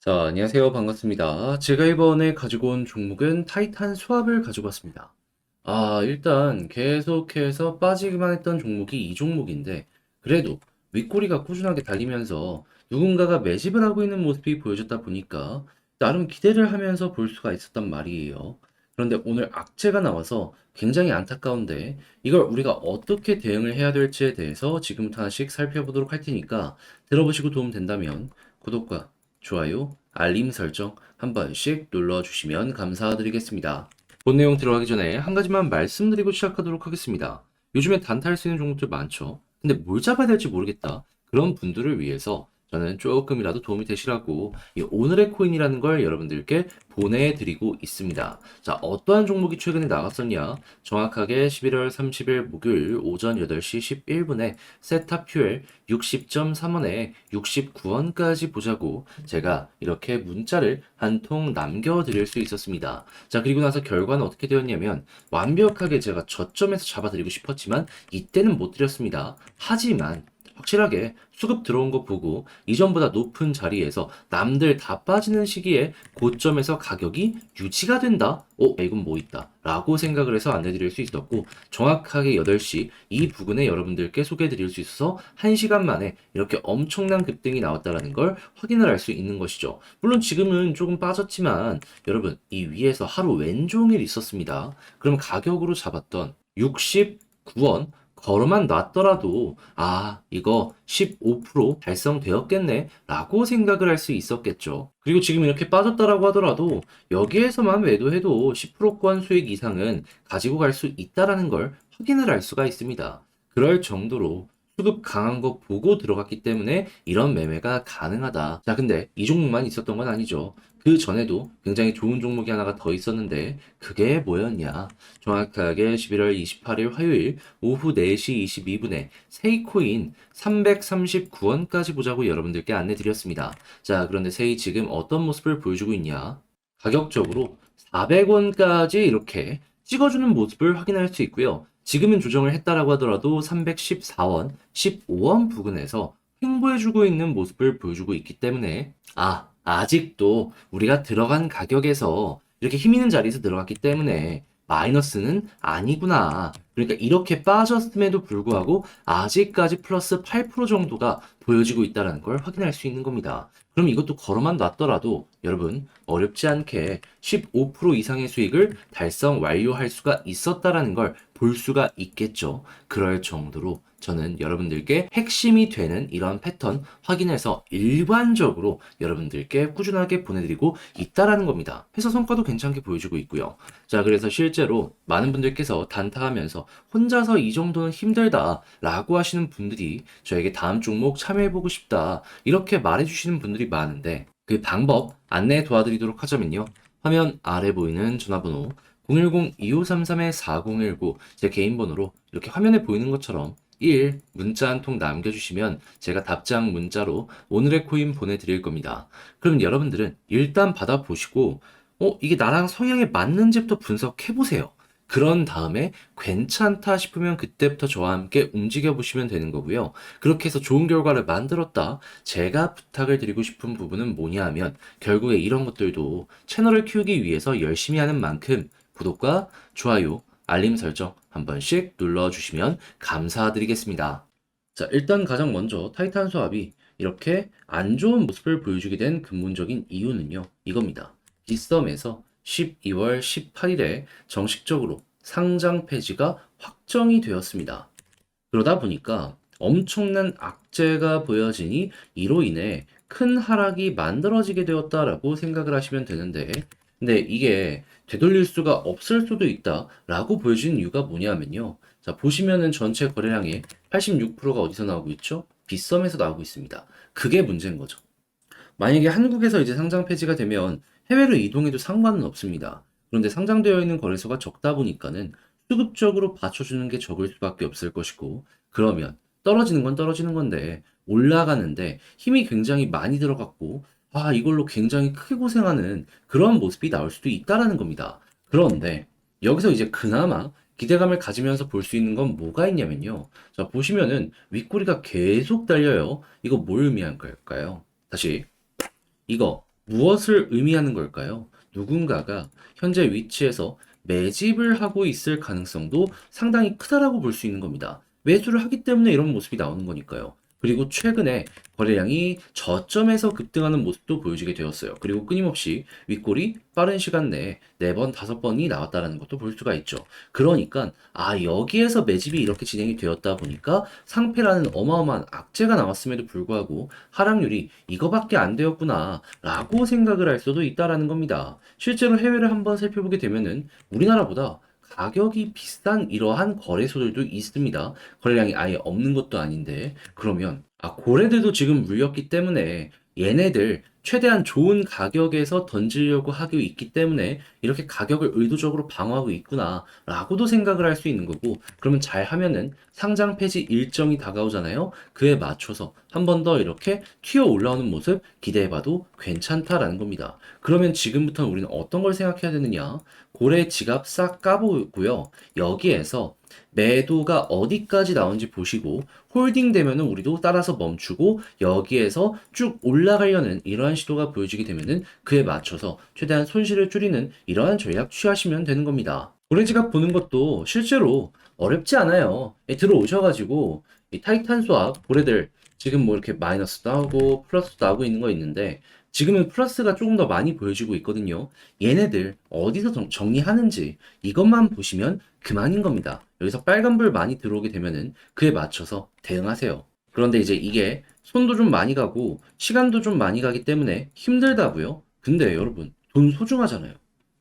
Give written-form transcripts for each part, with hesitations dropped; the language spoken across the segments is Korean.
자, 안녕하세요. 반갑습니다. 제가 이번에 가지고 온 종목은 타이탄 수압을 가지고 왔습니다. 일단 계속해서 빠지기만 했던 종목이 이 종목인데, 그래도 윗꼬리가 꾸준하게 달리면서 누군가가 매집을 하고 있는 모습이 보여졌다 보니까 나름 기대를 하면서 볼 수가 있었단 말이에요. 그런데 오늘 악재가 나와서 굉장히 안타까운데, 이걸 우리가 어떻게 대응을 해야 될지에 대해서 지금부터 하나씩 살펴보도록 할 테니까 들어보시고 도움 된다면 구독과 좋아요, 알림 설정 한 번씩 눌러주시면 감사드리겠습니다. 본 내용 들어가기 전에 한 가지만 말씀드리고 시작하도록 하겠습니다. 요즘에 단타할 수 있는 종목들 많죠? 근데 뭘 잡아야 될지 모르겠다. 그런 분들을 위해서 저는 조금이라도 도움이 되시라고 이 오늘의 코인이라는 걸 여러분들께 보내드리고 있습니다. 자, 어떠한 종목이 최근에 나갔었냐? 정확하게 11월 30일 목요일 오전 8시 11분에 세타퓨엘 60.3원에 69원까지 보자고 제가 이렇게 문자를 한 통 남겨드릴 수 있었습니다. 자, 그리고 나서 결과는 어떻게 되었냐면 완벽하게 제가 저점에서 잡아드리고 싶었지만 이때는 못 드렸습니다. 하지만 확실하게 수급 들어온 거 보고 이전보다 높은 자리에서 남들 다 빠지는 시기에 고점에서 가격이 유지가 된다? 이건 뭐 있다. 라고 생각을 해서 안내드릴 수 있었고 정확하게 8시 이 부근에 여러분들께 소개해드릴 수 있어서 1시간 만에 이렇게 엄청난 급등이 나왔다는 걸 확인을 할 수 있는 것이죠. 물론 지금은 조금 빠졌지만 여러분 이 위에서 하루 왼종일 있었습니다. 그럼 가격으로 잡았던 69원 걸어만 놨더라도 이거 15% 달성되었겠네 라고 생각을 할 수 있었겠죠. 그리고 지금 이렇게 빠졌다라고 하더라도 여기에서만 매도해도 10%권 수익 이상은 가지고 갈 수 있다라는 걸 확인을 할 수가 있습니다. 그럴 정도로 수급 강한 거 보고 들어갔기 때문에 이런 매매가 가능하다. 자, 근데 이 종목만 있었던 건 아니죠. 그 전에도 굉장히 좋은 종목이 하나가 더 있었는데 그게 뭐였냐? 정확하게 11월 28일 화요일 오후 4시 22분에 세이코인 339원까지 보자고 여러분들께 안내 드렸습니다. 자, 그런데 세이 지금 어떤 모습을 보여주고 있냐? 가격적으로 400원까지 이렇게 찍어주는 모습을 확인할 수 있고요. 지금은 조정을 했다라고 하더라도 314원, 15원 부근에서 횡보해주고 있는 모습을 보여주고 있기 때문에 아직도 우리가 들어간 가격에서 이렇게 힘 있는 자리에서 들어갔기 때문에 마이너스는 아니구나. 그러니까 이렇게 빠졌음에도 불구하고 아직까지 플러스 8% 정도가 보여지고 있다는 걸 확인할 수 있는 겁니다. 그럼 이것도 걸어만 놨더라도 여러분 어렵지 않게 15% 이상의 수익을 달성 완료할 수가 있었다라는 걸 볼 수가 있겠죠. 그럴 정도로 저는 여러분들께 핵심이 되는 이런 패턴 확인해서 일반적으로 여러분들께 꾸준하게 보내드리고 있다라는 겁니다. 회사 성과도 괜찮게 보여주고 있고요. 자, 그래서 실제로 많은 분들께서 단타하면서 혼자서 이 정도는 힘들다 라고 하시는 분들이 저에게 다음 종목 참여해보고 싶다 이렇게 말해주시는 분들이 많은데 그 방법 안내 도와드리도록 하자면요. 화면 아래 보이는 전화번호 010-2533-4019 제 개인 번호로 이렇게 화면에 보이는 것처럼 1 문자 한 통 남겨주시면 제가 답장 문자로 오늘의 코인 보내드릴 겁니다. 그럼 여러분들은 일단 받아보시고 이게 나랑 성향에 맞는지부터 분석해보세요. 그런 다음에 괜찮다 싶으면 그때부터 저와 함께 움직여 보시면 되는 거고요. 그렇게 해서 좋은 결과를 만들었다. 제가 부탁을 드리고 싶은 부분은 뭐냐 하면 결국에 이런 것들도 채널을 키우기 위해서 열심히 하는 만큼 구독과 좋아요, 알림 설정 한 번씩 눌러주시면 감사드리겠습니다. 자, 일단 가장 먼저 타이탄 수압이 이렇게 안 좋은 모습을 보여주게 된 근본적인 이유는요. 이겁니다. 빗썸에서 12월 18일에 정식적으로 상장 폐지가 확정이 되었습니다. 그러다 보니까 엄청난 악재가 보여지니 이로 인해 큰 하락이 만들어지게 되었다라고 생각을 하시면 되는데, 근데 이게 되돌릴 수가 없을 수도 있다라고 보여지는 이유가 뭐냐면요. 자, 보시면은 전체 거래량의 86%가 어디서 나오고 있죠? 빗썸에서 나오고 있습니다. 그게 문제인 거죠. 만약에 한국에서 이제 상장 폐지가 되면 해외로 이동해도 상관은 없습니다. 그런데 상장되어 있는 거래소가 적다 보니까는 수급적으로 받쳐주는 게 적을 수밖에 없을 것이고, 그러면 떨어지는 건 떨어지는 건데 올라가는데 힘이 굉장히 많이 들어갔고 이걸로 굉장히 크게 고생하는 그런 모습이 나올 수도 있다라는 겁니다. 그런데 여기서 이제 그나마 기대감을 가지면서 볼 수 있는 건 뭐가 있냐면요. 자, 보시면은 윗꼬리가 계속 달려요. 이거 뭘 의미한 걸까요? 다시 이거 무엇을 의미하는 걸까요? 누군가가 현재 위치에서 매집을 하고 있을 가능성도 상당히 크다라고 볼 수 있는 겁니다. 매수를 하기 때문에 이런 모습이 나오는 거니까요. 그리고 최근에 거래량이 저점에서 급등하는 모습도 보여지게 되었어요. 그리고 끊임없이 윗골이 빠른 시간 내에 4번, 5번이 나왔다는 것도 볼 수가 있죠. 그러니까 여기에서 매집이 이렇게 진행이 되었다 보니까 상패라는 어마어마한 악재가 나왔음에도 불구하고 하락률이 이거밖에 안 되었구나 라고 생각을 할 수도 있다라는 겁니다. 실제로 해외를 한번 살펴보게 되면은 우리나라보다 가격이 비싼 이러한 거래소들도 있습니다. 거래량이 아예 없는 것도 아닌데 그러면 고래들도 지금 물렸기 때문에 얘네들 최대한 좋은 가격에서 던지려고 하고 있기 때문에 이렇게 가격을 의도적으로 방어하고 있구나 라고도 생각을 할 수 있는 거고, 그러면 잘 하면은 상장 폐지 일정이 다가오잖아요. 그에 맞춰서 한 번 더 이렇게 튀어 올라오는 모습 기대해봐도 괜찮다라는 겁니다. 그러면 지금부터는 우리는 어떤 걸 생각해야 되느냐? 고래 지갑 싹 까보고요. 여기에서 매도가 어디까지 나온지 보시고 홀딩 되면은 우리도 따라서 멈추고 여기에서 쭉 올라가려는 이러한 시도가 보여지게 되면은 그에 맞춰서 최대한 손실을 줄이는 이러한 전략 취하시면 되는 겁니다. 고래지갑 보는 것도 실제로 어렵지 않아요. 들어오셔가지고 이 타이탄 수압 고래들 지금 뭐 이렇게 마이너스도 하고 플러스도 하고 있는 거 있는데 지금은 플러스가 조금 더 많이 보여지고 있거든요. 얘네들 어디서 정리하는지 이것만 보시면 그만인 겁니다. 여기서 빨간불 많이 들어오게 되면은 그에 맞춰서 대응하세요. 그런데 이제 이게 손도 좀 많이 가고 시간도 좀 많이 가기 때문에 힘들다고요? 근데 여러분, 돈 소중하잖아요.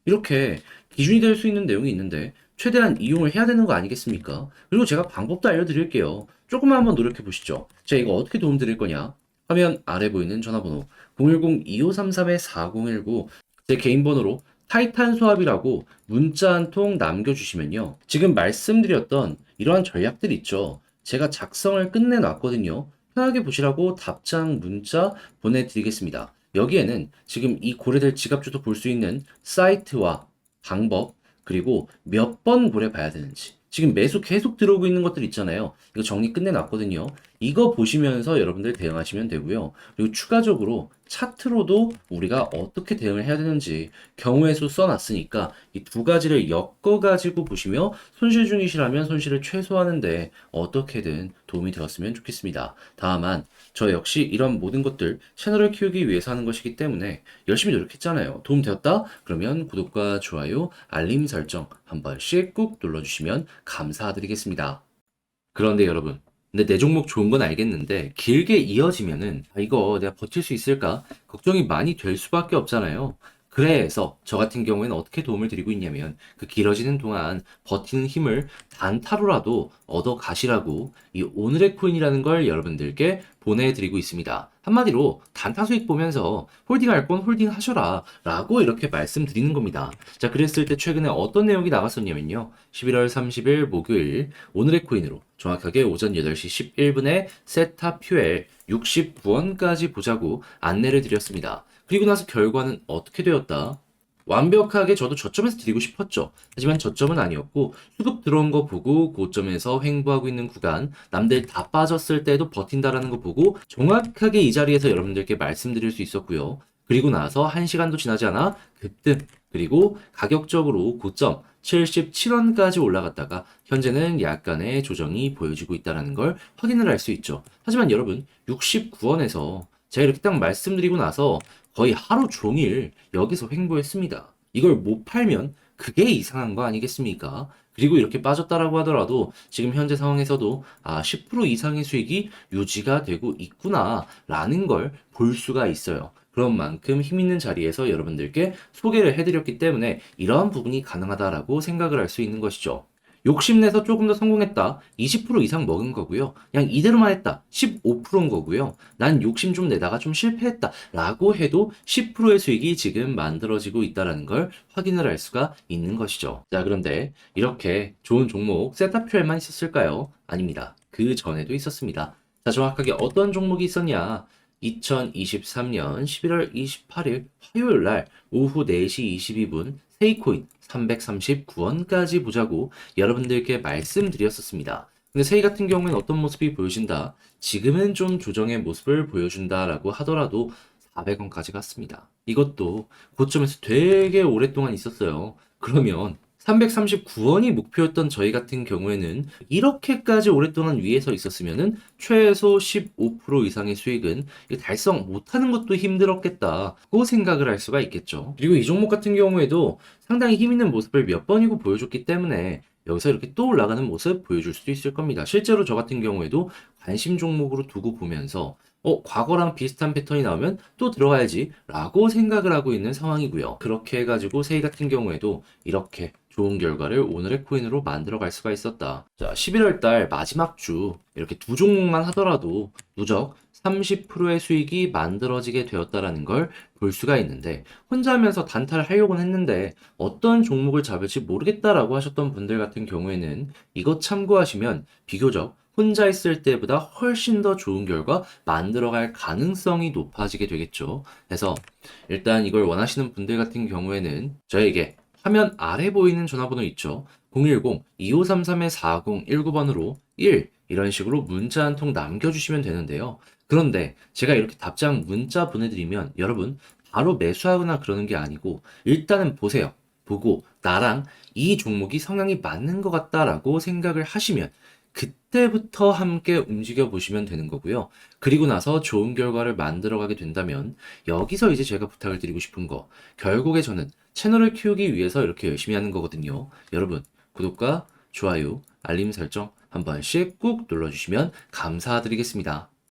이렇게 기준이 될 수 있는 내용이 있는데 최대한 이용을 해야 되는 거 아니겠습니까? 그리고 제가 방법도 알려드릴게요. 조금만 한번 노력해 보시죠. 제가 이거 어떻게 도움 드릴 거냐? 화면 아래 보이는 전화번호 010-2533-4019 제 개인 번호로 타이탄 수압이라고 문자 한 통 남겨주시면요. 지금 말씀드렸던 이러한 전략들 있죠. 제가 작성을 끝내놨거든요. 편하게 보시라고 답장 문자 보내드리겠습니다. 여기에는 지금 이 고래들 지갑주도 볼 수 있는 사이트와 방법, 그리고 몇 번 고래 봐야 되는지. 지금 매수 계속 들어오고 있는 것들 있잖아요. 이거 정리 끝내놨거든요. 이거 보시면서 여러분들 대응하시면 되고요. 그리고 추가적으로 차트로도 우리가 어떻게 대응을 해야 되는지 경우의 수 써놨으니까 이 두 가지를 엮어가지고 보시며 손실 중이시라면 손실을 최소화하는데 어떻게든 도움이 되었으면 좋겠습니다. 다만 저 역시 이런 모든 것들 채널을 키우기 위해서 하는 것이기 때문에 열심히 노력했잖아요. 도움 되었다? 그러면 구독과 좋아요, 알림 설정 한 번씩 꾹 눌러주시면 감사드리겠습니다. 그런데 여러분, 근데 내 종목 좋은 건 알겠는데 길게 이어지면은 이거 내가 버틸 수 있을까? 걱정이 많이 될 수밖에 없잖아요. 그래서 저 같은 경우에는 어떻게 도움을 드리고 있냐면 그 길어지는 동안 버티는 힘을 단타로라도 얻어 가시라고 이 오늘의 코인이라는 걸 여러분들께 보내드리고 있습니다. 한마디로 단타 수익 보면서 홀딩할 건 홀딩 하셔라 라고 이렇게 말씀드리는 겁니다. 자, 그랬을 때 최근에 어떤 내용이 나갔었냐면요. 11월 30일 목요일 오늘의 코인으로 정확하게 오전 8시 11분에 세타 퓨엘 69원까지 보자고 안내를 드렸습니다. 그리고 나서 결과는 어떻게 되었다? 완벽하게 저도 저점에서 드리고 싶었죠. 하지만 저점은 아니었고 수급 들어온 거 보고 고점에서 횡보하고 있는 구간, 남들 다 빠졌을 때도 버틴다라는 거 보고 정확하게 이 자리에서 여러분들께 말씀드릴 수 있었고요. 그리고 나서 1시간도 지나지 않아 급등, 그리고 가격적으로 고점 77원까지 올라갔다가 현재는 약간의 조정이 보여지고 있다는 걸 확인을 할 수 있죠. 하지만 여러분 69원에서 제가 이렇게 딱 말씀드리고 나서 거의 하루 종일 여기서 횡보했습니다. 이걸 못 팔면 그게 이상한 거 아니겠습니까? 그리고 이렇게 빠졌다라고 하더라도 지금 현재 상황에서도 10% 이상의 수익이 유지가 되고 있구나라는 걸 볼 수가 있어요. 그런 만큼 힘 있는 자리에서 여러분들께 소개를 해드렸기 때문에 이러한 부분이 가능하다라고 생각을 할 수 있는 것이죠. 욕심내서 조금 더 성공했다. 20% 이상 먹은 거고요. 그냥 이대로만 했다. 15%인 거고요. 난 욕심 좀 내다가 좀 실패했다. 라고 해도 10%의 수익이 지금 만들어지고 있다는 걸 확인을 할 수가 있는 것이죠. 자, 그런데 이렇게 좋은 종목 세타표에만 있었을까요? 아닙니다. 그 전에도 있었습니다. 자, 정확하게 어떤 종목이 있었냐? 2023년 11월 28일 화요일 날 오후 4시 22분 세이코인 339원까지 보자고 여러분들께 말씀드렸었습니다. 근데 세이 같은 경우에는 어떤 모습이 보여진다? 지금은 좀 조정의 모습을 보여준다라고 하더라도 400원까지 갔습니다. 이것도 고점에서 되게 오랫동안 있었어요. 그러면 339원이 목표였던 저희 같은 경우에는 이렇게까지 오랫동안 위에서 있었으면은 최소 15% 이상의 수익은 달성 못하는 것도 힘들었겠다고 생각을 할 수가 있겠죠. 그리고 이 종목 같은 경우에도 상당히 힘 있는 모습을 몇 번이고 보여줬기 때문에 여기서 이렇게 또 올라가는 모습 보여줄 수도 있을 겁니다. 실제로 저 같은 경우에도 관심 종목으로 두고 보면서 과거랑 비슷한 패턴이 나오면 또 들어가야지 라고 생각을 하고 있는 상황이고요. 그렇게 해가지고 세이 같은 경우에도 이렇게 좋은 결과를 오늘의 코인으로 만들어 갈 수가 있었다. 자, 11월 달 마지막 주 이렇게 두 종목만 하더라도 누적 30%의 수익이 만들어지게 되었다라는 걸 볼 수가 있는데, 혼자 하면서 단타를 하려고는 했는데 어떤 종목을 잡을지 모르겠다라고 하셨던 분들 같은 경우에는 이것 참고하시면 비교적 혼자 있을 때보다 훨씬 더 좋은 결과 만들어갈 가능성이 높아지게 되겠죠. 그래서 일단 이걸 원하시는 분들 같은 경우에는 저에게 화면 아래 보이는 전화번호 있죠. 010-2533-4019번으로 1 이런 식으로 문자 한 통 남겨주시면 되는데요. 그런데 제가 이렇게 답장 문자 보내드리면 여러분 바로 매수하거나 그러는 게 아니고 일단은 보세요. 보고 나랑 이 종목이 성향이 맞는 것 같다라고 생각을 하시면 그때부터 함께 움직여 보시면 되는 거고요. 그리고 나서 좋은 결과를 만들어 가게 된다면 여기서 이제 제가 부탁을 드리고 싶은 거, 결국에 저는 채널을 키우기 위해서 이렇게 열심히 하는 거거든요. 여러분 구독과 좋아요, 알림 설정 한 번씩 꾹 눌러주시면 감사드리겠습니다.